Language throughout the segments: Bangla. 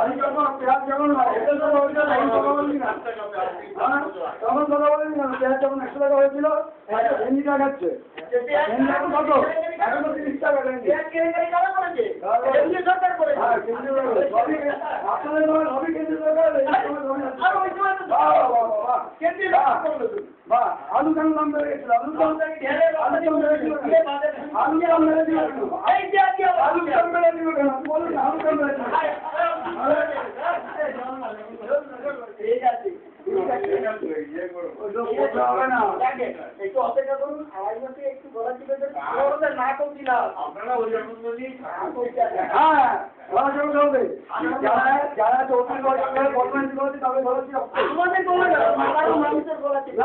আমি যখন পেঁয়াজ যখন তখন কথা বলিনি কেন? পেঁয়াজ যখন 100 টাকা হয়েছিল ভেন্ডি টাকা খাচ্ছে এখন কত? এখন তো 30 টাকা ভেন্ডি। আপনাদের সময় সবই কেন্দ্রীয় সরকার, আলু কেন দাম বেড়ে গেছিল? আলু দাম বেড়ে গেছিল, আলু দাম বেড়ে গেছিল, আলু দাম বেড়ে দিল কেন? বলুন না, আলু দাম বেড়ে একটু অপেক্ষা করুন, আড়াই মাসে একটু গলা চিপে না করছিলাম আপনারা ওই রকম যদি যারা 34 বছর বর্তমান করেছে তাদের গলা চিপে আমাদের গলা মানুষের গলা চিপে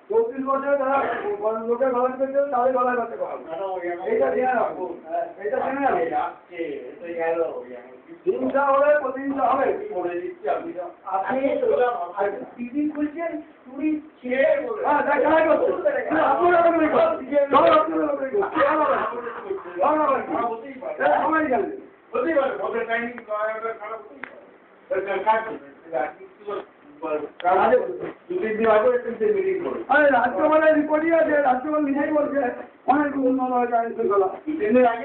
34 বছর যারা লোকের গলা চিপেছে তাদের গলায় বাঁচতে পারো। এইটা জেনে রাখবো, এইটা জেনে রাখবো। হিংসা হলে প্রতিহিংসা হবে। আপনি টিভি খুলছেন চুরি ছেড়ে সবাই জানেন। রাজ্যপালের রিপোর্টই আছে, রাজ্যপাল নিজেই বলছে অনেক উন্নত হয়েছে আইন শৃঙ্খলা।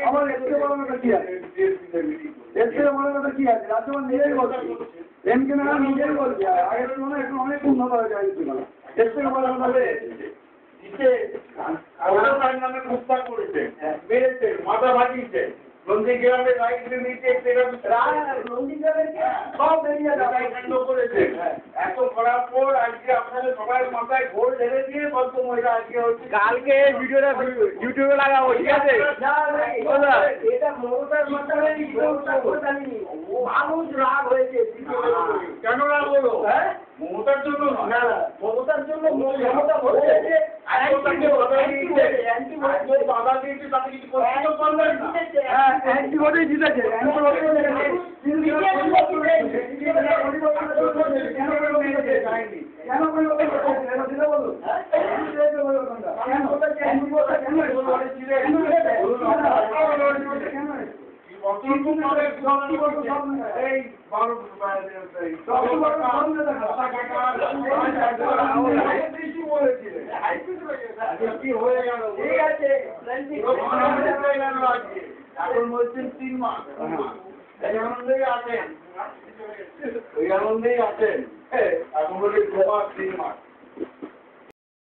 আমার এর থেকে বড় কথা কি আছে? এর থেকে বড় কথা কি আছে? রাজ্যপাল নিজেই বলছে, এমকে না নিজেই বলছে আগের তুলনায় একটু অনেক উন্নত হয়েছে আইন শৃঙ্খলা। এর থেকে বড় কথা নামে প্রস্তাব করেছে, মেরেছে, মাথা ভাজিয়েছে, নন্দী গ্রামের রাইটে নিচে সব বেরিয়ে করেছে। এত করার পর আজকে আপনাদের সবাই মাথায় ঘোর ঢেলে দিয়ে বদ্ধ মহিলা আজকে হচ্ছে। কালকে ভিডিওটা ইউটিউবে লাগাবো, ঠিক আছে? এটা মমতার মাধ্যমে মানুষ রাগ হয়েছে। কেন রাগ হলো? মমতার জন্য না, মমতার জন্য মমতা হয়েছে বাধা দিয়েছে, তাতে কিছু করতে পারলেন না। অ্যান্টিবডি জিতেছে, এখন বলছেন 3 মাস। এই আনন্দেই আছেন, ওই আনন্দেই আছেন। এখন বলে 2 মাস 3 মাস।